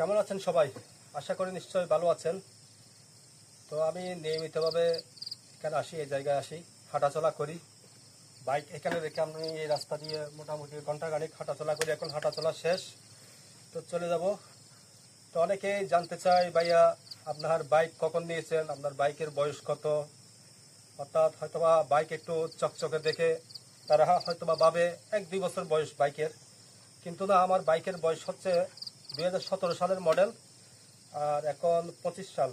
কেমন আছেন সবাই? আশা করি নিশ্চয়ই ভালো আছেন। তো আমি নিয়মিতভাবে এখানে আসি, এই জায়গায় আসি, হাঁটাচলা করি। বাইক এখানে রেখে আমি এই রাস্তা দিয়ে মোটামুটি ঘন্টাখানেক হাঁটাচলা করি। এখন হাঁটাচলা শেষ, তো চলে যাব। তো অনেকেই জানতে চায়, ভাইয়া আপনার বাইক কখন নিয়েছেন, আপনার বাইকের বয়স কত? অর্থাৎ হয়তোবা বাইক একটু চকচকে দেখে তারা হয়তোবা ভাবে 1-2 বছর বয়স বাইকের, কিন্তু না, আমার বাইকের বয়স হচ্ছে 2017 সালের মডেল। আর এখন 25 সাল,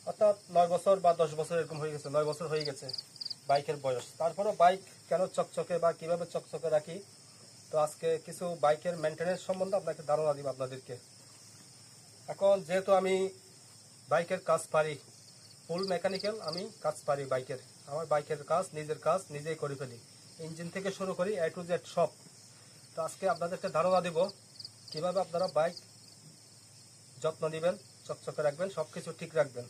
অর্থাৎ 9 বছর বা 10 বছর এরকম হয়ে গেছে, 9 বছর হয়ে গেছে বাইকের বয়স। তারপরেও বাইক কেন চকচকে বা কিভাবে চকচকে রাখি, তো আজকে কিছু বাইকের মেনটেনেন্স সম্বন্ধে আপনাকে ধারণা দিব আপনাদেরকে। এখন যেহেতু আমি বাইকের কাজ পারি, ফুল মেকানিক্যাল আমি কাজ পারি বাইকের, আমার বাইকের কাজ নিজের কাজ নিজেই করে ফেলি, ইঞ্জিন থেকে শুরু করি A to Z সব। তো আজকে আপনাদেরকে ধারণা দিব কিভাবে আপনারা বাইক যত্ন নেবেন, চকচকে রাখবেন, সব কিছু ঠিক রাখবেন।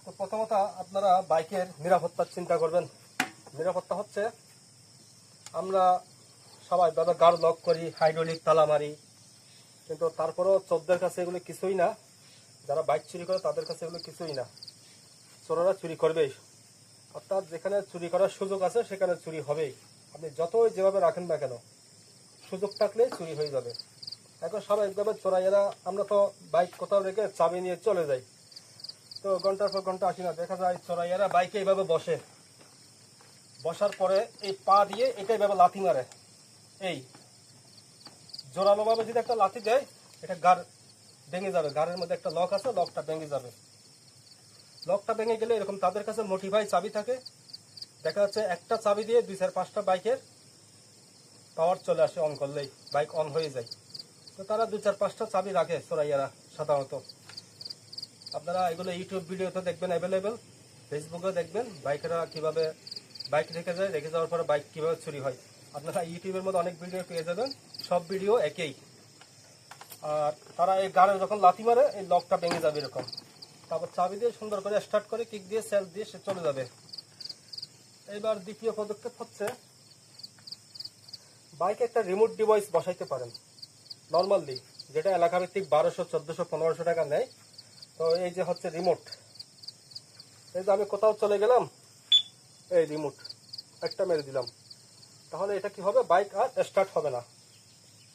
তো প্রথমত আপনারা বাইকের নিরাপত্তার চিন্তা করবেন। নিরাপত্তা হচ্ছে, আমরা সবাই দাদা গাড় লক করি, হাইড্রোলিক তালা মারি, কিন্তু তারপরেও চোরদের কাছে এগুলো কিছুই না। যারা বাইক চুরি করে তাদের কাছে এগুলো কিছুই না। চোরেরা চুরি করবেই, অর্থাৎ যেখানে চুরি করার সুযোগ আছে সেখানে চুরি হবেই। আপনি যতই যেভাবে রাখেন না কেন, সুযোগ থাকলে চুরি হয়ে যাবে। এখন স্বাভাবিকভাবে চোরাইয়েরা, আমরা তো বাইক কোথাও রেখে চাবি নিয়ে চলে যাই, তো ঘন্টার পর ঘন্টা আসি না, দেখা যায় চোরাইয়েরা বাইকে এইভাবে বসে, বসার পরে এই পা দিয়ে এটা এইভাবে লাথি মারে। এই জোরালোভাবে যদি একটা লাথি দেয়, এটা গাড় ভেঙে যাবে। গাড়ের মধ্যে একটা লক আছে, লকটা ভেঙে যাবে। লকটা ভেঙে গেলে এরকম তাদের কাছে মোটিভাই চাবি থাকে, দেখা যাচ্ছে একটা চাবি দিয়ে 2-4-5টা বাইকের পাওয়ার চলে আসে, অন করলেই বাইক অন হয়ে যায়। তো তারা 2-4-5টা চাবি রাখে চোরাইয়ারা সাধারণত। আপনারা এগুলো ইউটিউব ভিডিওতে দেখবেন অ্যাভেলেবেল, ফেসবুকে দেখবেন বাইকেরা কিভাবে বাইক রেখে যায়, রেখে যাওয়ার পরে বাইক কিভাবে চুরি হয়। আপনারা ইউটিউবের মধ্যে অনেক ভিডিও পেয়ে যাবেন, সব ভিডিও একই। আর তারা এই গাড়ি যখন লাথি মারে, এই লকটা ভেঙে যাবে এরকম, তারপর চাবি দিয়ে সুন্দর করে স্টার্ট করে কিক দিয়ে সেলফ দিয়ে সে চলে যাবে। এইবার দ্বিতীয় পদক্ষেপ হচ্ছে, বাইকে একটা রিমোট ডিভাইস বসাইতে পারেন নর্মালি, যেটা এলাকাভিত্তিক 1200, 1400, 1500 টাকা নেয়। তো এই যে হচ্ছে রিমোট, এই যে আমি কোথাও চলে গেলাম, এই রিমোট একটা মেরে দিলাম, তাহলে এটা কি হবে, বাইক আর স্টার্ট হবে না,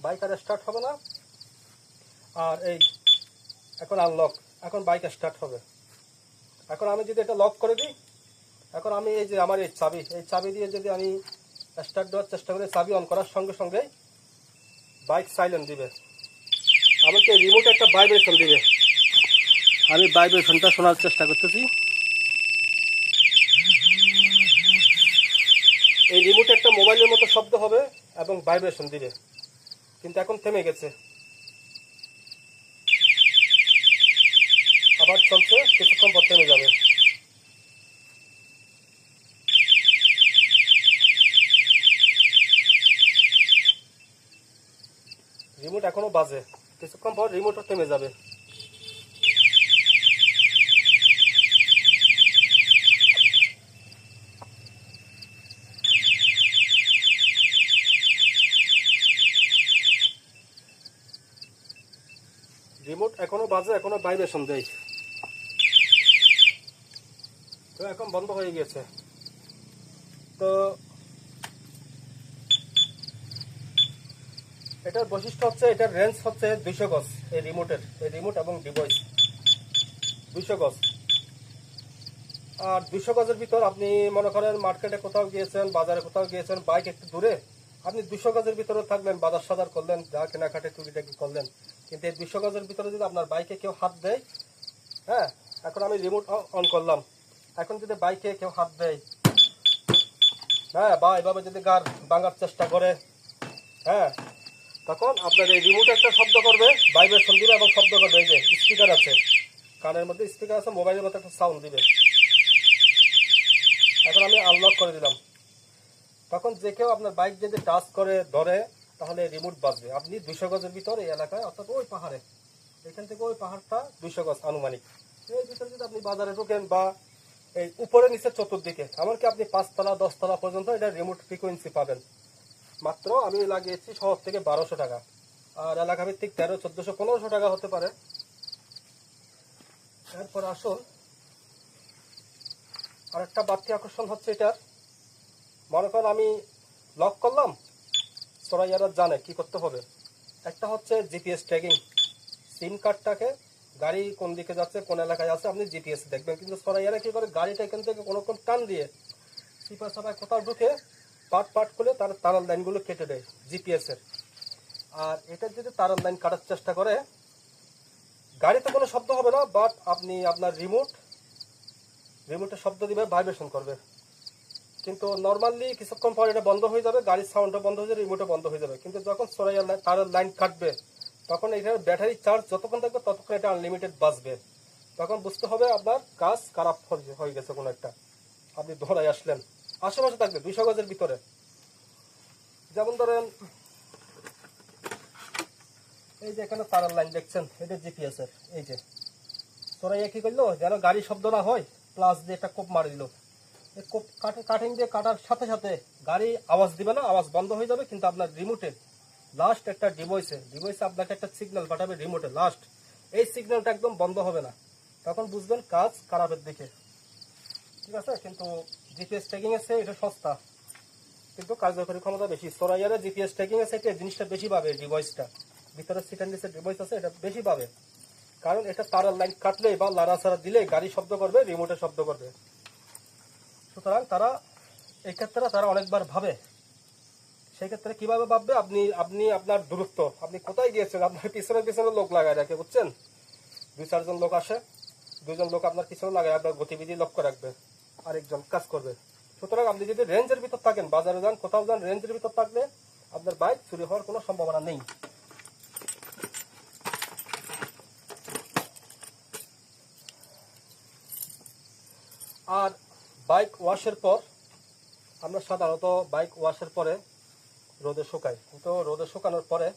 বাইক আর স্টার্ট হবে না। আর এই এখন আনলক, এখন বাইক স্টার্ট হবে। এখন আমি যদি এটা লক করে দিই, এখন আমি এই যে আমার এই চাবি দিয়ে যদি আমি স্টার্ট দেওয়ার চেষ্টা করি, চাবি অন করার সঙ্গে সঙ্গে বাইক সাইলেন্ট দিবে, আমাকে রিমোট একটা ভাইব্রেশন দিবে। আমি ভাইব্রেশনটা শোনার চেষ্টা করতেছি। এই রিমোট একটা মোবাইলের মতো শব্দ হবে এবং ভাইব্রেশন দিবে, কিন্তু এখন থেমে গেছে, আবার চলছে, কিছুক্ষণ পর থেমে যাবে। রিমোট এখনো বাজে, কিছুক্ষণ পর রিমোটও থেমে যাবে। রিমোট এখনো বাজে, এখনো ভাইব্রেশন দেয়, তো এখন বন্ধ হয়ে গেছে। তো এটার বৈশিষ্ট্য হচ্ছে, এটার রেঞ্জ হচ্ছে 200 গজ। এই রিমোট এবং ডিভাইস 200 গজ। আর 200 গজের ভিতর আপনি মনে করেন মার্কেটে কোথাও গিয়েছেন, বাজারে কোথাও গিয়েছেন, বাইক একটু দূরে, আপনি 200 গজের ভিতরে থাকলেন, বাজার সাজার করলেন, যা কেনাকাটা টুকিটাকি করলেন, কিন্তু এই 200 গজের ভিতরে যদি আপনার বাইকে কেউ হাত দেয়, হ্যাঁ, এখন আমি রিমোট অন করলাম, এখন যদি বাইকে কেউ হাত দেয়, হ্যাঁ, বা এভাবে যদি গাড় ভাঙার চেষ্টা করে, হ্যাঁ, তখন আপনার এই রিমোট একটা শব্দ করবে, ভাইব্রেশন দিবে এবং শব্দ করবে। এই যে স্পিকার আছে, কানের মধ্যে স্পিকার আছে, মোবাইলের মধ্যে একটা সাউন্ড দিবে। এখন আমি আনলক করে দিলাম, তখন যে কেউ আপনার বাইক যদি টাচ করে ধরে, তাহলে রিমোট বাজবে। আপনি 200 গজের ভিতর এই এলাকায়, অর্থাৎ ওই পাহাড়ে, এখান থেকে ওই পাহাড়টা 200 গজ আনুমানিক, এই ভিতরে যদি আপনি বাজারে ঢোকেন বা এই উপরে নিচে চতুর্দিকে, এমনকি আপনি 5 তলা 10 তলা পর্যন্ত এটা রিমোট ফ্রিকোয়েন্সি পাবেন। মাত্র আমি লাগিয়েছি শহর থেকে 1200 টাকা। আর এলাকা ভিত্তিক 1300, 1400, 1500 টাকা হতে পারে। এরপর আসুন আরেকটা বাড়তি আকর্ষণ হচ্ছে এটা, মনে করেন আমি লক করলাম, চোরাইয়ারা জানে কি করতে হবে। একটা হচ্ছে জিপিএস ট্র্যাকিং, সিম কার্ডটাকে গাড়ি কোন দিকে যাচ্ছে কোন এলাকায় আছে আপনি জিপিএস দেখবেন, কিন্তু চোরাইয়ারা কি করে গাড়িটা এখান থেকে কোনো কোন টান দিয়ে চিপা চাপায় কোথাও ঢুকে পাট পাট করে তার তারের লাইনগুলো কেটে দেয় জিপিএস এর। আর এটা যদি তারের লাইন কাটার চেষ্টা করে গাড়িতে কোনো শব্দ হবে না, বাট আপনি আপনার রিমোটে শব্দ দিবে, ভাইব্রেশন করবে, কিন্তু নর্মালি কিছুক্ষণ পর এটা বন্ধ হয়ে যাবে, গাড়ির সাউন্ডটা বন্ধ হয়ে যাবে, রিমোটও বন্ধ হয়ে যাবে। কিন্তু যখন চোরাইয়ার তারের লাইন কাটবে তখন এটার ব্যাটারি চার্জ যতক্ষণ থাকবে ততক্ষণ এটা আনলিমিটেড বাঁচবে। তখন বুঝতে হবে আপনার কাজ খারাপ হয়ে গেছে কোনো একটা, আপনি ধরাই আসলেন। আশেপাশে থাকবে 200 গজের ভিতরে। যেমন ধরেন এই যে এখানে তারের লাইন দেখছেন, এটা জিপিএস এর। এই যে চোরাইয়া কি করলো, যেন গাড়ি শব্দ না হয় প্লাস দিয়ে একটা কোপ মারি দিল। কোপ কাটিং দিয়ে কাটার সাথে সাথে গাড়ি আওয়াজ দিবে না, আওয়াজ বন্ধ হয়ে যাবে, কিন্তু আপনার রিমোটে লাস্ট একটা ডিভাইসে আপনাকে একটা সিগন্যাল পাঠাবে রিমোটে, লাস্ট এই সিগন্যালটা একদম বন্ধ হবে না, তখন বুঝবেন কাজ খারাপের দিকে। ঠিক আছে, কিন্তু জিপিএস ট্র্যাকিং এর চেয়ে এটা সস্তা, কিন্তু কার্যকরী ক্ষমতা বেশি। চোরাইয়ারে জিপিএস ট্র্যাকিং এর থেকে জিনিসটা বেশি পাবে, ডিভাইসটা ভিতরে সিটেন্ডিসের ডিভাইস আছে, এটা বেশি পাবে, কারণ এটা তারের লাইন কাটলে বা লাড়াছাড়া দিলে গাড়ি শব্দ করবে, রিমোটে শব্দ করবে। সুতরাং তারা এই ক্ষেত্রে তারা অনেকবার ভাবে। সেই ক্ষেত্রে কিভাবে ভাববে, আপনি আপনার দূরত্ব, আপনি কোথায় গিয়েছেন, আপনার পিছনে লোক লাগায় রাখে, বুঝছেন, 2-4 জন লোক আসে, 2 জন লোক আপনার পিছনে লাগায় আপনার গতিবিধি লক্ষ্য রাখবে, আরেকজন কাজ করবে। সুতরাং আপনি যদি রেঞ্জের ভিতর থাকেন, বাজারে যান, কোথাও যান, রেঞ্জের ভিতর থাকলে আপনার বাইক চুরি হওয়ার কোনো সম্ভাবনা নেই। আর বাইক ওয়াশের পর আমরা সাধারণত বাইক ওয়াশের পরে রোদে শুকাই, কিন্তু রোদে শুকানোর পরে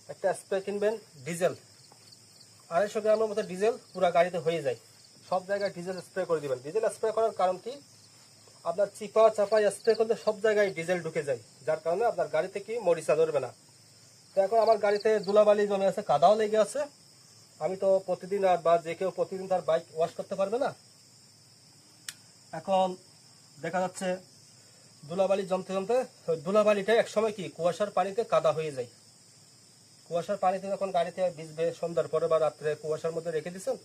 একটা স্প্রে কিনবেন ডিজেল, 250 গ্রামের মতো ডিজেল পুরো গাড়িতে হয়ে যায়। সব জায়গায় ডিজেল স্প্রে করে দিবেন। ডিজেল স্প্রে করার কারণ কি, আপনার চিপা চাপায় স্প্রে করলে সব জায়গায় ডিজেল ঢুকে যায়, যার কারণে আপনার গাড়িতে কি মরিচা ধরবে না। তো এখন আমার গাড়িতে ধুলাবালি জমে আছে, কাদাও লেগে আছে, আমি তো প্রতিদিন আর বা যে কেউ প্রতিদিন তার বাইক ওয়াশ করতে পারবে না। এখন দেখা যাচ্ছে ধুলাবালি জমতে জমতে ধুলাবালিটা একসময় কি কুয়াশার পানিতে কাদা হয়ে যায়। কুয়াশার পানিতে যখন গাড়িতে ভিজবে সন্ধ্যার পরে বা রাত্রে কুয়াশার মধ্যে রেখে দিচ্ছেন,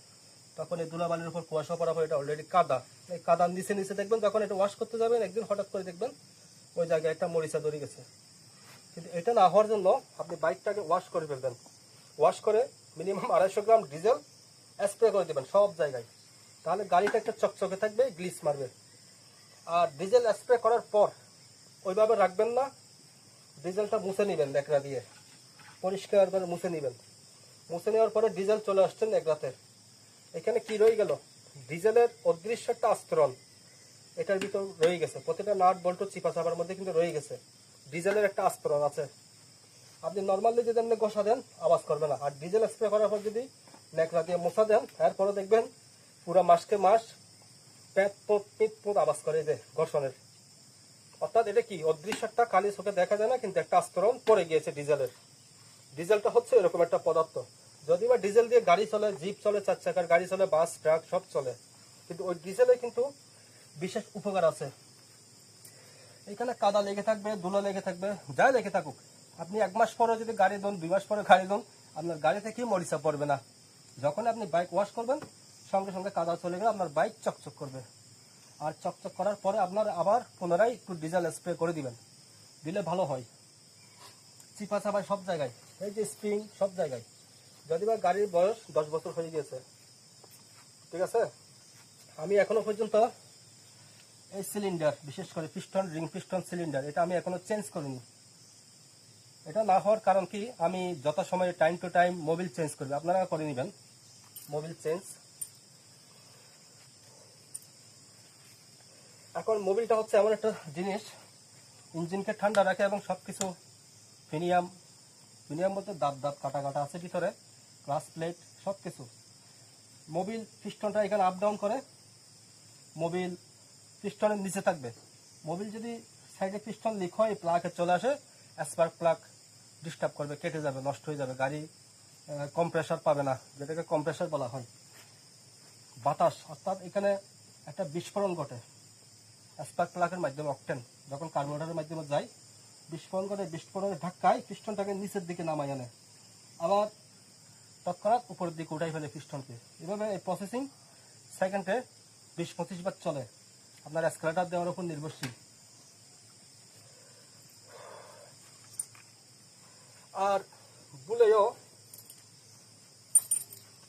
তখন এই ধুলাবালির উপর কুয়াশা পড়া হয়, এটা অলরেডি কাদা। এই কাদার নিচে নিচে দেখবেন যখন এটা ওয়াশ করতে যাবেন একদিন হঠাৎ করে দেখবেন ওই জায়গায় একটা মরিচা ধরে গেছে। কিন্তু এটা না হওয়ার জন্য আপনি বাইকটাকে ওয়াশ করে ফেলবেন। ওয়াশ করে মিনিমাম 250 গ্রাম ডিজেল স্প্রে করে দেবেন সব জায়গায়, তাহলে গাড়িটা একটা চকচকে থাকবে, গ্লিস মারবে। আর ডিজেল স্প্রে করার পর ওইভাবে রাখবেন না, ডিজেলটা মুছে নেবেন ন্যাকড়া দিয়ে, পরিষ্কার করে মুছে নেবেন। মুছে নেওয়ার পরে ডিজেল চলে আসছেন ন্যাকড়াতে, এখানে কি রয়ে গেল, ডিজেলের অদৃশ্য একটা আস্তরণ এটার ভিতর রয়ে গেছে, প্রতিটা নাট বল্টু চিপা চাপার মধ্যে কিন্তু রয়ে গেছে, ডিজেলের একটা আস্তরণ আছে। আপনি নর্মালি যদি আপনি ঘষা দেন আওয়াজ করবে না, আর ডিজেল স্প্রে করার পর যদি ন্যাকড়া দিয়ে মোছা দেন, এরপরে দেখবেন পুরো মাসকে মাস প্যাঁত পোত আওয়াজ করে, যে ঘর্ষণের। অর্থাৎ এটা কি অদৃশ্য একটা, কালি চোখে দেখা যায় না, কিন্তু একটা আস্তরণ পড়ে গিয়েছে ডিজেলের। ডিজেলটা হচ্ছে এরকম একটা পদার্থ, যদি বা ডিজেল দিয়ে গাড়ি চলে, জিপ চলে, 4 চাকার গাড়ি চলে, বাস ট্রাক সব চলে, কিন্তু ওই ডিজেলে কিন্তু বিশেষ উপকার আছে। এখানে কাদা লেগে থাকবে, ধুলো লেগে থাকবে, যাই লেগে থাকুক, আপনি 1 মাস পরে যদি গাড়ি দেন, 2 মাস পরে গাড়ি দেন, আপনার গাড়িতে কি মরিচা পড়বে না। যখন আপনি বাইক ওয়াশ করবেন সঙ্গে সঙ্গে কাদা চলে গেলে আপনার বাইক চকচক করবে। আর চকচক করার পরে আপনার আবার পুনরায় একটু ডিজেল স্প্রে করে দিবেন, দিলে ভালো হয়। চিপা চাপায় সব জায়গায়, এই যে স্প্রিং সব জায়গায়, যদি বা গাড়ির বয়স 10 বছর হয়ে গিয়েছে, ঠিক আছে, আমি এখনো পর্যন্ত এই সিলিন্ডার, বিশেষ করে পিস্টন, রিং পিস্টন সিলিন্ডার, এটা আমি এখনো চেঞ্জ করিনি। এটা না হওয়ার কারণ কি, আমি যথাসময়ে time to time Mobil change করবো, আপনারা করে নেবেন মোবিল চেঞ্জ। এখন মোবিলটা হচ্ছে এমন একটা জিনিস, ইঞ্জিনকে ঠান্ডা রাখে এবং সবকিছু প্রিমিয়াম বলতে দাঁত দাঁত কাটা কাটা আছে ভিতরে, ক্লাস প্লেট সব কিছু। মোবিল পিস্টনটা এখানে আপ ডাউন করে, মোবিল পিস্টনের নিচে থাকবে। মোবিল যদি সাইডে পিস্টন লিক হয়, প্লাগে চলে আসে, স্পার্ক প্লাগ ডিস্টার্ব করবে, কেটে যাবে, নষ্ট হয়ে যাবে, গাড়ি কম্প্রেসার পাবে না, যেটাকে কম্প্রেসার বলা হয়। বাতাস অর্থাৎ এখানে একটা বিস্ফোরণ ঘটে স্পার্ক প্লাগের মাধ্যমে, অকটেন যখন কার্বোরেটরের মাধ্যমে যায় বিস্ফোরণ ঘটে, বিস্ফোরণের ধাক্কায় পিস্টনটাকে নিচের দিকে নামাই আনে, আবার তৎক্ষণাৎ উপরের দিকে উঠাই ফেলে পিস্টনকে। এভাবে এই প্রসেসিং সেকেন্ডে 20-25 বার চলে, আপনার এসকেলেটর দেওয়ার উপর নির্ভরশীল। আর বুলেও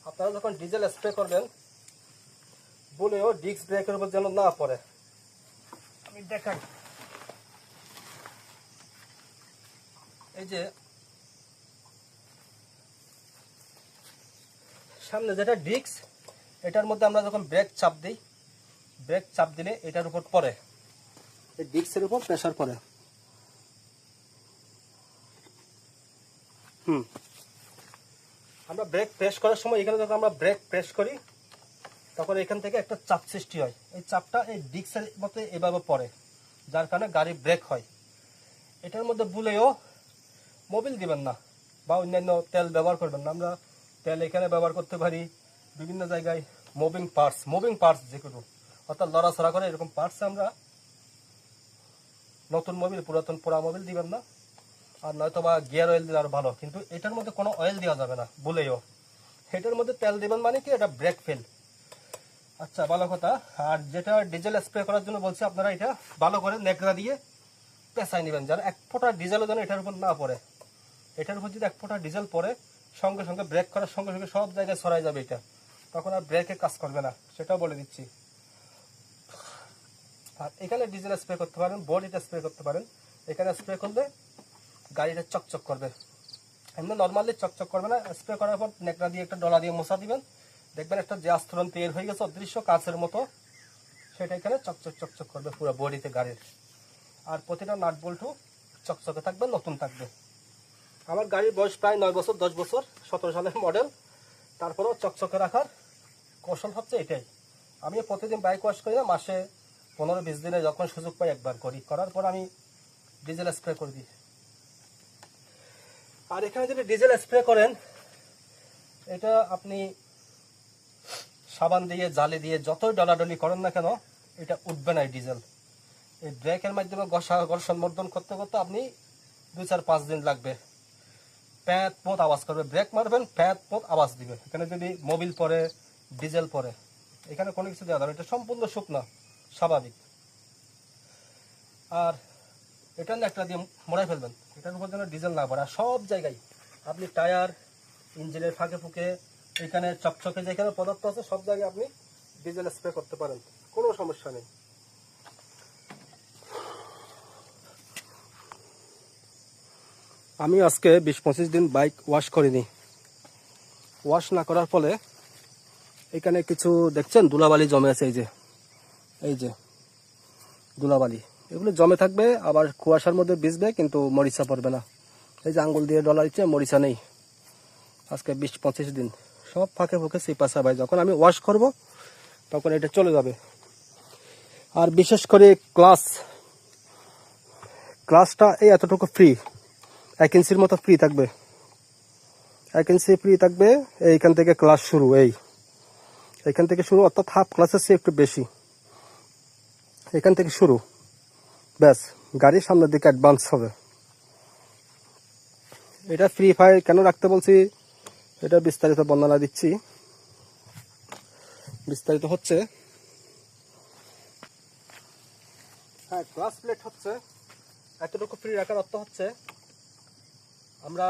আপনারা যখন ডিজেল স্প্রে করবেন, বুলেও ডিস্ক ব্রেকের উপর যেন না পড়ে। আমি দেখাই, এই যে সামনে যেটা ডিস্ক, এটার মধ্যে আমরা যখন ব্রেক চাপ দিই, ব্রেক চাপ দিলে এটার উপর পড়ে, এই ডিস্কের উপর প্রেসার পড়ে। আমরা ব্রেক প্রেস করার সময় এখানে যখন আমরা ব্রেক প্রেস করি তখন এখান থেকে একটা চাপ সৃষ্টি হয়, এই চাপটা এই ডিস্কের মধ্যে এভাবে পড়ে, যার কারণে গাড়ি ব্রেক হয়। এটার মধ্যে ভুলেও মোবিল দিবেন না বা অন্যান্য তেল ব্যবহার করবেন না। আমরা তেল এখানে ব্যবহার করতে পারি, বিভিন্ন জায়গায় মুভিং পার্টস যেগুলো অর্থাৎ লড়াছড়া করে এরকম পার্টস আমরা নতুন মোবিল, পুরাতন পোড়া মোবিল দিবেন না। আর নয়তো বা গিয়ার অয়েল দিলে আরো ভালো, কিন্তু এটার মধ্যে কোনো অয়েল দেওয়া যাবে না ভুলেও। এটার মধ্যে তেল দিবেন মানে কি, এটা ব্রেক ফেল। আচ্ছা, ভালো কথা। আর যেটা ডিজেল স্প্রে করার জন্য বলছি, আপনারা এটা ভালো করে নেকড়া দিয়ে পেঁচাই নেবেন, যেন এক ফোঁটা ডিজেলও যেন এটার উপর না পড়ে। এটার উপর যদি এক ফোঁটা ডিজেল পড়ে, সঙ্গে সঙ্গে ব্রেক করার সঙ্গে সঙ্গে সব জায়গায় ছড়াই যাবে, এটা তখন আর ব্রেকে কাজ করবে না, সেটাও বলে দিচ্ছি। আর এখানে ডিজেল স্প্রে করতে পারেন, বডিটা স্প্রে করতে পারেন। এখানে স্প্রে করলে গাড়িটা চকচক করবে, এমনি নর্মালি চকচক করবে না। স্প্রে করার পর নেকড়া দিয়ে একটা ডলা দিয়ে মোছা দিবেন, দেখবেন একটা যে আস্তরণ তৈরি হয়ে গেছে অদৃশ্য কাঁচের মতো, সেটা এখানে চকচক চকচক করবে পুরো বডিতে গাড়ির। আর প্রতিটা নাট বল্টু চকচকে থাকবে, নতুন থাকবে। আমার গাড়ির বয়স প্রায় 9 বছর 10 বছর, 17 সালের মডেল, তারপরেও চকচকে রাখার কৌশল হচ্ছে এটাই। আমি প্রতিদিন বাইক ওয়াশ করি না, মাসে 15-20 দিনে যখন সুযোগ পাই একবার করি, করার পর আমি ডিজেল স্প্রে করে দিই। আর এখানে যদি ডিজেল স্প্রে করেন, এটা আপনি সাবান দিয়ে জালি দিয়ে যতই ডলাডলি করেন না কেন, এটা উঠবে না। এই ডিজেল এই ব্রেকের মাধ্যমে ঘর্ষণ মর্দন করতে করতে আপনি 2-4-5 দিন লাগবে, প্যাঁত পোত আওয়াজ করবে। ব্রেক মারবেন, প্যাঁত পোত আওয়াজ দিবে। এখানে যদি মোবিল পরে, ডিজেল পরে, এখানে কোনো কিছু দেওয়া যাবে, এটা সম্পূর্ণ শুকনো স্বাভাবিক। আর এটা একটা দিয়ে মোড়াই ফেলবেন, এটার উপর যেন ডিজেল না পড়ে। আর সব জায়গায় আপনি টায়ার, ইঞ্জিনের ফাঁকে ফুঁকে, এখানে চকচকে যেখানে পদার্থ আছে সব জায়গায় আপনি ডিজেল স্প্রে করতে পারেন, কোনো সমস্যা নেই। আমি আজকে 20-25 দিন বাইক ওয়াশ করিনি। ওয়াশ না করার ফলে এখানে কিছু দেখছেন ধুলাবালি জমে আছে, এই যে ধুলাবালি, এগুলো জমে থাকবে, আবার কুয়াশার মধ্যে ভিজবে, কিন্তু মরিচা পড়বে না। এই যে আঙ্গুল দিয়ে ডলা দিচ্ছে, মরিচা নেই। আজকে 20-25 দিন সব ফাঁকে ফুঁকে সিপাসা ভাই, যখন আমি ওয়াশ করব তখন এটা চলে যাবে। আর বিশেষ করে ক্লাসটা এই এতটুকু ফ্রি, 1 ইঞ্চির মতো ফ্রি থাকবে, 1 ইঞ্চি ফ্রি থাকবে। এইখান থেকে ক্লাস শুরু, এইখান থেকে শুরু, অর্থাৎ হাফ ক্লাসের চেয়ে একটু বেশি, এখান থেকে শুরু। ব্যাস, গাড়ির সামনের দিকে অ্যাডভান্স হবে। এটা ফ্রি ফায়ার কেন রাখতে বলছি, এটা বিস্তারিত বর্ণনা দিচ্ছি। বিস্তারিত হচ্ছে, হ্যাঁ, ক্লাস প্লেট হচ্ছে এতটুকু ফ্রি রাখার অর্থ হচ্ছে, আমরা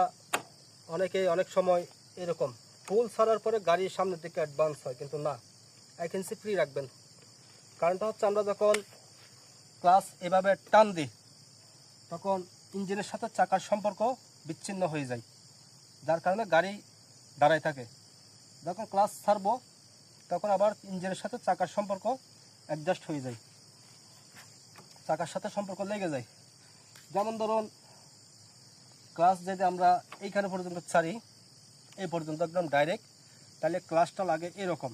অনেক সময় এরকম ফুল ছাড়ার পরে গাড়ির সামনের দিকে অ্যাডভান্স হয়, কিন্তু না, 1 ইঞ্চি ফ্রি রাখবেন। কারণটা হচ্ছে, আমরা যখন ক্লাস এভাবে টান দিই তখন ইঞ্জিনের সাথে চাকার সম্পর্ক বিচ্ছিন্ন হয়ে যায়, যার কারণে গাড়ি দাঁড়ায় থাকে। যখন ক্লাস ছাড়বো তখন আবার ইঞ্জিনের সাথে চাকার সম্পর্ক অ্যাডজাস্ট হয়ে যায়, চাকার সাথে সম্পর্ক লেগে যায়। যেমন ধরুন, ক্লাস যদি আমরা এইখানে পর্যন্ত ছাড়ি, এই পর্যন্ত একদম ডাইরেক্ট, তাহলে ক্লাসটা লাগে এরকম।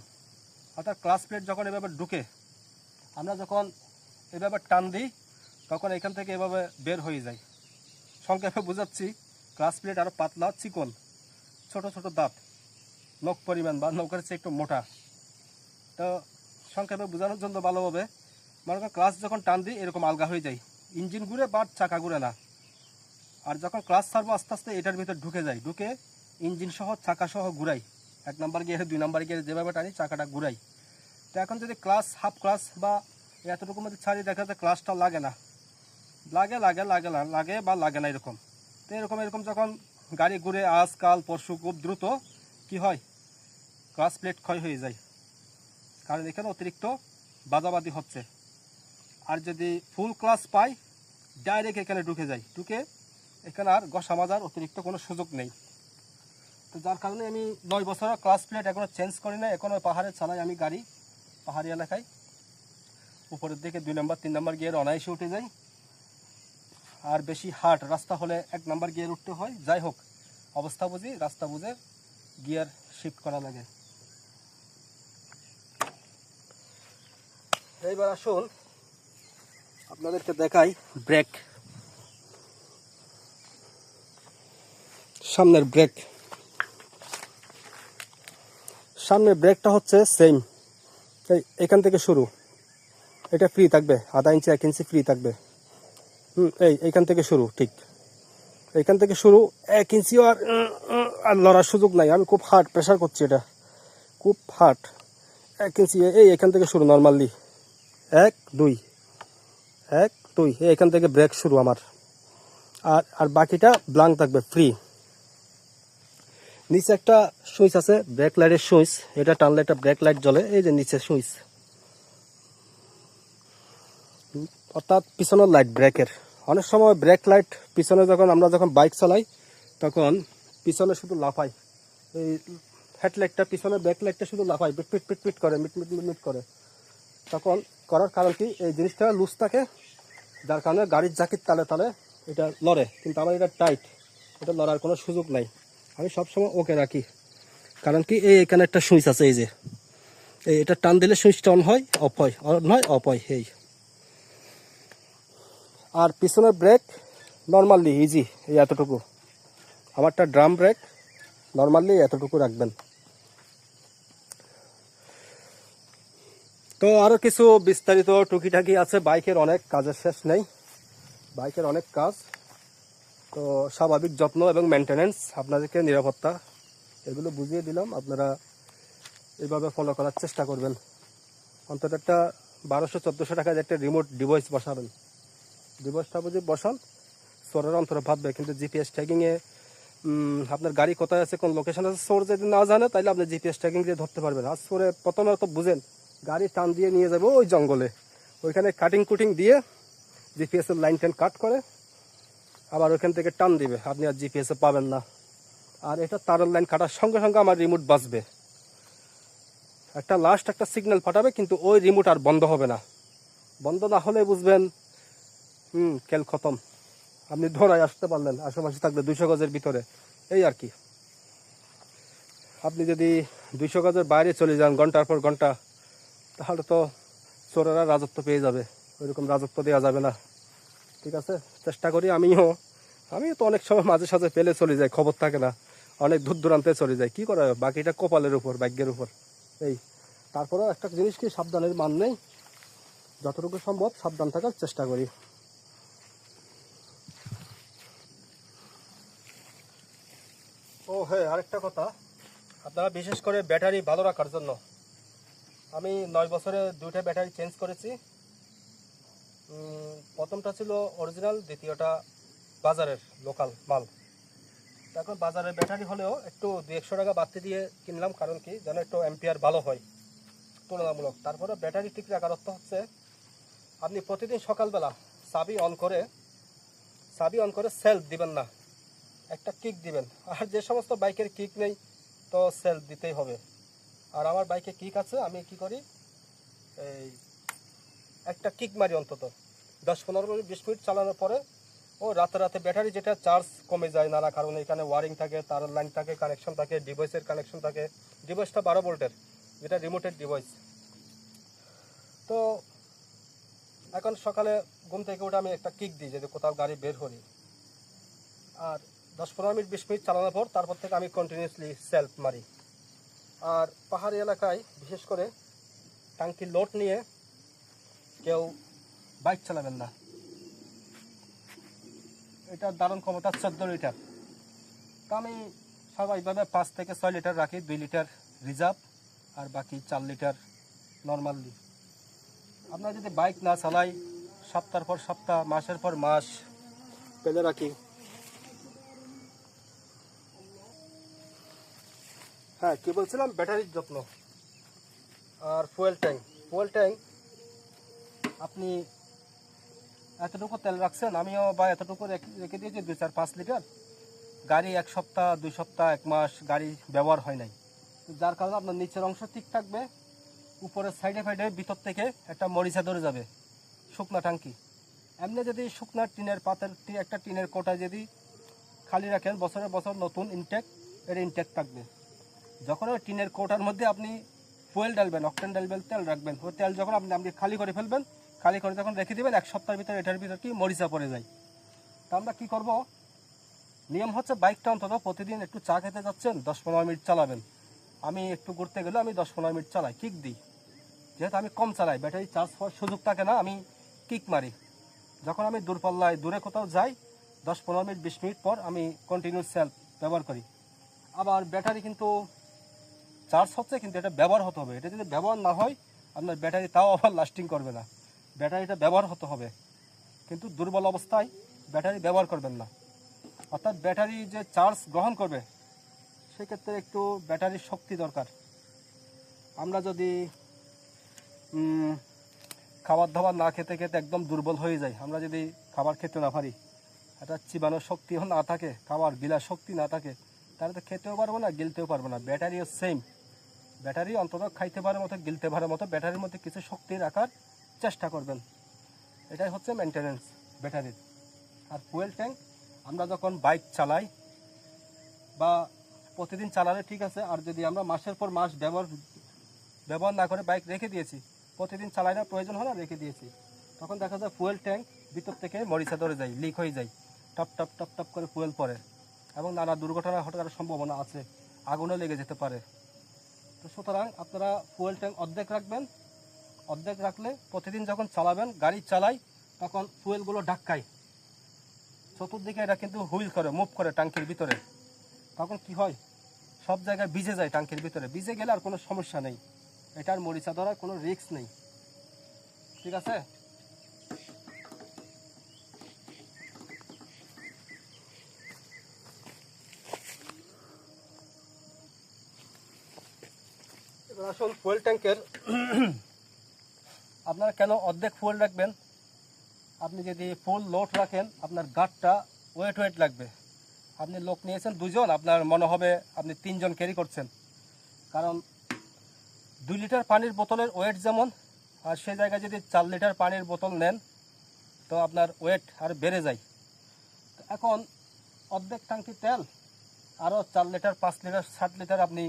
অর্থাৎ ক্লাস প্লেট যখন এভাবে ঢুকে, আমরা যখন এভাবে টান দিই তখন এখান থেকে এভাবে বের হয়ে যায়। সংক্ষেপে বোঝাচ্ছি, ক্লাস প্লেট আরও পাতলা চিকন, ছোট ছোট দাঁত, নখ পরিমাণ বা নখের চেয়ে একটু মোটা। তো সংক্ষেপে বোঝানোর জন্য ভালোভাবে, মনে করেন ক্লাস যখন টান দিই এরকম আলগা হয়ে যায়, ইঞ্জিন ঘুরে বাট চাকা ঘুরে না। আর যখন ক্লাস ছাড়বো আস্তে আস্তে এটার ভিতর ঢুকে যায়, ঢুকে ইঞ্জিন সহ চাকা সহ ঘুরাই, 1 নাম্বার গিয়ারে 2 নাম্বার গিয়ারে যেভাবে টানি চাকাটা ঘুরাই। তো এখন যদি ক্লাস হাফ ক্লাস বা এতটুকু মধ্যে ছাড়ি, দেখা যায় ক্লাসটা লাগে না, লাগে লাগে লাগে না, লাগে বা লাগে না এরকম। তো এরকম যখন গাড়ি ঘুরে আজকাল পরশু খুব দ্রুত কি হয়, ক্লাস প্লেট ক্ষয় হয়ে যায়, কারণ এখানে অতিরিক্ত বাজাবাজি হচ্ছে। আর যদি ফুল ক্লাস পাই ডাইরেক্ট এখানে ঢুকে যায়, ঢুকে এখানে আর ঘষা মাজার অতিরিক্ত কোনো সুযোগ নেই। তো যার কারণে আমি 9 বছরের ক্লাস প্লেট এখনও চেঞ্জ করি না। এখনও পাহাড়ে চালাই আমি গাড়ি, পাহাড়ি এলাকায় উপরের দিকে 2 নাম্বার 3 নাম্বার গিয়ার অনায়াসে উঠে যাই। আর বেশি হার্ড রাস্তা হলে 1 নাম্বার গিয়ার উঠতে হয়। যাই হোক, অবস্থা বুঝি রাস্তা বুঝে গিয়ার শিফট করা লাগে। এইবার আসুন আপনাদেরকে দেখাই ব্রেক, সামনের ব্রেক। সামনের ব্রেকটা হচ্ছে সেম, এখান থেকে শুরু, এটা ফ্রি থাকবে, আধা ইঞ্চি 1 ইঞ্চি ফ্রি থাকবে। এইখান থেকে শুরু, ঠিক এইখান থেকে শুরু, 1 ইঞ্চিও আর লড়ার সুযোগ নাই। আমি খুব হার্ড প্রেশার করছি, এটা খুব হার্ড, 1 ইঞ্চি এখান থেকে শুরু নর্মালি, 1 2 1 2, এখান থেকে ব্রেক শুরু আমার। আর বাকিটা ব্লাঙ্ক থাকবে, ফ্রি। নিচে একটা সুইচ আছে, ব্রেক লাইটের সুইচ, এটা টানলে একটা ব্রেক লাইট জ্বলে, এই যে নিচে সুইচ, অর্থাৎ পিছনের লাইট ব্রেকের। অনেক সময় ব্রেক লাইট পিছনে আমরা যখন বাইক চালাই তখন পিছনে শুধু লাফাই, এই হেডলাইটটা পিছনে ব্রেক লাইটটা শুধু লাফাই, পিট পিট পিট পিট করে, মিট মিট মিট মিট করে। তখন করার কারণ কি, এই জিনিসটা লুজ থাকে, যার কারণে গাড়ির জাকির তালে তালে এটা লড়ে। কিন্তু আমার এটা টাইট, এটা লড়ার কোনো সুযোগ নাই। আমি সবসময় ওকে রাখি, কারণ কি এখানে একটা সুইচ আছে, এই যে এটা টান দিলে সুইচটা অন হয় অফ হয়, অন হয় অফ হয়। আর পিছনের ব্রেক নর্মালি ইজি, এই এতটুকু, আমারটা ড্রাম ব্রেক, নর্মালি এতটুকু রাখবেন। তো আরও কিছু বিস্তারিত টুকিটাকি আছে, বাইকের অনেক কাজের শেষ নেই, বাইকের অনেক কাজ। তো স্বাভাবিক যত্ন এবং মেনটেনেন্স, আপনাদেরকে নিরাপত্তা, এগুলো বুঝিয়ে দিলাম, আপনারা এইভাবে ফলো করার চেষ্টা করবেন। অন্তত একটা 1200-1400 টাকার একটা রিমোট ডিভাইস বসাবেন, ডিভাইসটা বুঝে বসান, চোরের অন্তরে ভাববে। কিন্তু জিপিএস ট্র্যাকিংয়ে আপনার গাড়ি কোথায় আছে, কোন লোকেশন আছে, চোর যদি না জানে তাহলে আপনি জিপিএস ট্র্যাকিং দিয়ে ধরতে পারবেন। আর চোরে প্রথমে তো বুঝেন, গাড়ি টান দিয়ে নিয়ে যাবে ওই জঙ্গলে, ওইখানে কাটিং কুটিং দিয়ে জিপিএসের লাইন টাইন কাট করে আবার ওইখান থেকে টান দিবে, আপনি আর জিপিএসে পাবেন না। আর এটা তারের লাইন কাটার সঙ্গে সঙ্গে আমার রিমোট বাজবে, একটা সিগন্যাল পাঠাবে, কিন্তু ওই রিমোট আর বন্ধ হবে না। বন্ধ না হলে বুঝবেন খেল খতম, আপনি ধরায় আসতে পারলেন, আশেপাশে থাকলে 200 গজের ভিতরে, এই আর কি। আপনি যদি 200 গজের বাইরে চলে যান ঘন্টার পর ঘন্টা, তাহলে তো চোরেরা রাজত্ব পেয়ে যাবে, ওইরকম রাজত্ব দেওয়া যাবে না। ঠিক আছে, চেষ্টা করি। আমিও তো অনেক সময় মাঝে সাঝে পেলে চলে যাই, খবর থাকে না, অনেক দূর দূরান্তে চলে যায়, কি করা, বাকিটা কপালের উপর, ভাগ্যের উপর। এই তারপরেও একটা জিনিস কি, সাবধানের মান নেই, যতটুকু সম্ভব সাবধান থাকার চেষ্টা করি। ও হ্যাঁ, আরেকটা কথা, আপনারা বিশেষ করে ব্যাটারি ভালো রাখার জন্য, আমি 9 বছরে 2টা ব্যাটারি চেঞ্জ করেছি। প্রথমটা ছিল অরিজিনাল, দ্বিতীয়টা বাজারের লোকাল মাল। এখন বাজারের ব্যাটারি হলেও একটু 200 টাকা বাড়তি দিয়ে কিনলাম, কারণ কি যেন একটু অ্যাম্পিয়ার ভালো হয় তুলনামূলক। তারপরে ব্যাটারি ঠিক রাখার অর্থ হচ্ছে, আপনি প্রতিদিন সকালবেলা চাবি অন করে সেলফ দিবেন না, একটা কিক দিবেন। আর যে সমস্ত বাইকের কিক নেই, তো সেলফ দিতেই হবে। আর আমার বাইকে কিক আছে, আমি কি করি, এই একটা কিক মারি অন্তত 10-15 মিনিট 20 মিনিট চালানোর পরে। ও রাতে ব্যাটারি যেটা চার্জ কমে যায় নানা কারণে, এখানে ওয়ারিং থাকে, তারের লাইন থাকে, কানেকশন থাকে, ডিভাইসের কানেকশন থাকে। ডিভাইসটা 12 ভোল্টের, যেটা রিমোটের ডিভাইস। তো এখন সকালে ঘুম থেকে উঠে আমি একটা কিক দিই যদি কোথাও গাড়ি বের করি। আর 10-15 মিনিট 20 মিনিট চালানোর পর তারপর থেকে আমি কন্টিনিউয়াসলি সেলফ মারি। আর পাহাড়ি এলাকায় বিশেষ করে ট্যাঙ্কির লোড নিয়ে কেউ বাইক চালাবেন না। এটার ধারণ ক্ষমতা 14 লিটার। তো আমি স্বাভাবিকভাবে 5 থেকে 6 লিটার রাখি, 2 লিটার রিজার্ভ আর বাকি 4 লিটার নর্মালি। আপনারা যদি বাইক না চালাই, সপ্তাহের পর সপ্তাহ, মাসের পর মাস ফেলে রাখি। হ্যাঁ, কি বলছিলাম, ব্যাটারির যত্ন আর ফুয়েল ট্যাঙ্ক আপনি এতটুকু তেল রাখছেন, আমিও বা এতটুকু রেখে দিয়েছি 2-4-5 লিটার। গাড়ি 1 সপ্তাহ 2 সপ্তাহ 1 মাস গাড়ি ব্যবহার হয় নাই, যার কারণে আপনার নিচের অংশ ঠিক থাকবে, উপরের সাইডে ফাইডে ভিতর থেকে একটা মরিচা ধরে যাবে। শুকনা ট্যাঙ্কি এমনি যদি শুকনা টিনের পাতের একটা টিনের কোটা যদি খালি রাখেন, বছরে বছর নতুন ইনটেক থাকবে। যখন ওই টিনের কোটার মধ্যে আপনি ফুয়েল ডালবেন, অকটেন ডালবেন, তেল রাখবেন, ওই তেল যখন আপনি খালি করে ফেলবেন, খালি করে যখন রেখে দেবেন, 1 সপ্তাহের ভিতরে এটার ভিতর কি মরিচা পড়ে যায়। তা আমরা কী করব, নিয়ম হচ্ছে বাইকটা অন্তত প্রতিদিন একটু চা খেতে যাচ্ছেন 10-15 মিনিট চালাবেন। আমি একটু ঘুরতে গেলে আমি 10-15 মিনিট চালাই, কিক দিই। যেহেতু আমি কম চালাই, ব্যাটারি চার্জ হওয়ার সুযোগ থাকে না, আমি কিক মারি। যখন আমি দূরপাল্লায় দূরে কোথাও যাই, 10-15 মিনিট 20 মিনিট পর আমি কন্টিনিউ সেলফ ব্যবহার করি। আবার ব্যাটারি কিন্তু চার্জ হচ্ছে, কিন্তু এটা ব্যবহার হতে হবে। এটা যদি ব্যবহার না হয়, আপনার ব্যাটারি তাও আবার লাস্টিং করবে না। ব্যাটারিটা ব্যবহার হতে হবে, কিন্তু দুর্বল অবস্থায় ব্যাটারি ব্যবহার করবেন না। অর্থাৎ ব্যাটারি যে চার্জ গ্রহণ করবে, সেক্ষেত্রে একটু ব্যাটারির শক্তি দরকার। আমরা যদি খাবার দাবার না খেতে খেতে একদম দুর্বল হয়ে যাই, আমরা যদি খাবার খেতে না পারি, একটা চিবানোর শক্তিও না থাকে, খাবার গিলার শক্তি না থাকে, তাহলে তো খেতেও পারবো না, গিলতেও পারবো না। ব্যাটারিও সেম, ব্যাটারি অন্তত খাইতে পারার মতো, গিলতে পারার মতো ব্যাটারির মধ্যে কিছু শক্তি রাখার চেষ্টা করবেন। এটাই হচ্ছে মেনটেনেন্স ব্যাটারির। আর ফুয়েল ট্যাঙ্ক আমরা যখন বাইক চালাই বা প্রতিদিন চালালে ঠিক আছে, আর যদি আমরা মাসের পর মাস ব্যবহার না করে বাইক রেখে দিয়েছি, প্রতিদিন চালাই না, প্রয়োজন হয় না, রেখে দিয়েছি, তখন দেখা যায় ফুয়েল ট্যাঙ্ক ভিতর থেকে মরিচা ধরে যায়, লিক হয়ে যায়, টপ টপ টপ টপ করে ফুয়েল পড়ে, এবং নানা দুর্ঘটনা ঘটার সম্ভাবনা আছে, আগুনও লেগে যেতে পারে। তো সুতরাং আপনারা ফুয়েল ট্যাঙ্ক অর্ধেক রাখবেন। অর্ধেক রাখলে প্রতিদিন যখন চালাবেন, গাড়ি চালাই, তখন ফুয়েলগুলো ঢাক্কায় চতুর্দিকে, এটা কিন্তু হুইল করে, মুভ করে ট্যাঙ্কির ভিতরে। তখন কি হয়, সব জায়গায় ভিজে যায়, ট্যাঙ্কির ভিতরে ভিজে গেলে আর কোনো সমস্যা নেই, এটার মরিচা ধরার কোনো রিস্ক নেই। ঠিক আছে? এবার আসুন ফুয়েল ট্যাঙ্কের আপনারা কেন অর্ধেক ফুয়েল রাখবেন। আপনি যদি ফুল লোড রাখেন, আপনার গার্ডটা ওয়েট লাগবে। আপনি লোক নিয়েছেন 2 জন, আপনার মনে হবে আপনি 3 জন ক্যারি করছেন। কারণ 2 লিটার পানির বোতলের ওয়েট যেমন, আর সেই জায়গায় যদি 4 লিটার পানির বোতল নেন, তো আপনার ওয়েট আর বেড়ে যায়। এখন অর্ধেক ট্যাঙ্কি তেল, আরও 4 লিটার 5 লিটার 7 লিটার আপনি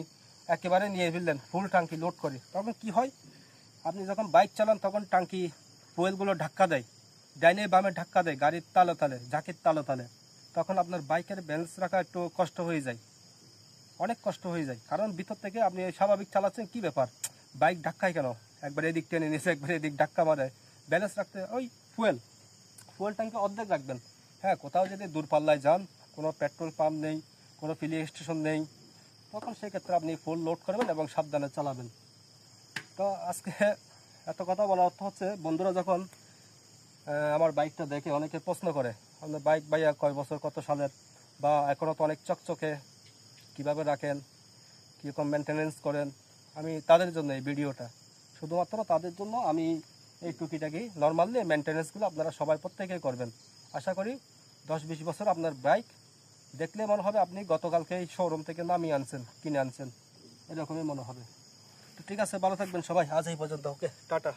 একেবারে নিয়ে ফেললেন ফুল ট্যাঙ্কি লোড করে, তখন কি হয়, আপনি যখন বাইক চালান তখন ট্যাঙ্কি ফুয়েলগুলো ধাক্কা দেয়, ডাইনে বামে ধাক্কা দেয়, গাড়ির তালে তালে, ঝাঁকির তালে তালে, তখন আপনার বাইকের ব্যালেন্স রাখা একটু কষ্ট হয়ে যায়, অনেক কষ্ট হয়ে যায়। কারণ ভিতর থেকে আপনি স্বাভাবিক চালাচ্ছেন, কি ব্যাপার, বাইক ধাক্কায় কেন, একবার এদিক টেনে নিয়েছে, একবার এদিক ধাক্কা মারে, ব্যালেন্স রাখতে ওই ফুয়েল ট্যাঙ্কি অর্ধেক রাখবেন। হ্যাঁ, কোথাও যদি দূরপাল্লায় যান, কোনো পেট্রোল পাম্প নেই, কোনো ফিলিং স্টেশন নেই, তখন সেক্ষেত্রে আপনি ফুল লোড করবেন এবং সাবধানে চালাবেন। তো আজকে এত কথা বলার অর্থ হচ্ছে, বন্ধুরা যখন আমার বাইকটা দেখে অনেকে প্রশ্ন করে, আপনার বাইক ভাইয়া কয় বছর, কত সালের, বা এখনও তো অনেক চকচকে, কীভাবে রাখেন, কীরকম মেনটেনেন্স করেন, আমি তাদের জন্য এই ভিডিওটা, শুধুমাত্র তাদের জন্য আমি এই টুকিটাকি নর্মালি মেনটেনেন্সগুলো আপনারা সবাই প্রত্যেকেই করবেন। আশা করি 10-20 বছর আপনার বাইক দেখলে মনে হবে আপনি গতকালকে এই শোরুম থেকে নামিয়ে আনছেন, কিনে আনছেন, এরকমই মনে হবে। তো ঠিক আছে, ভালো থাকবেন সবাই, আজ এই পর্যন্ত, ওকে, টাটা।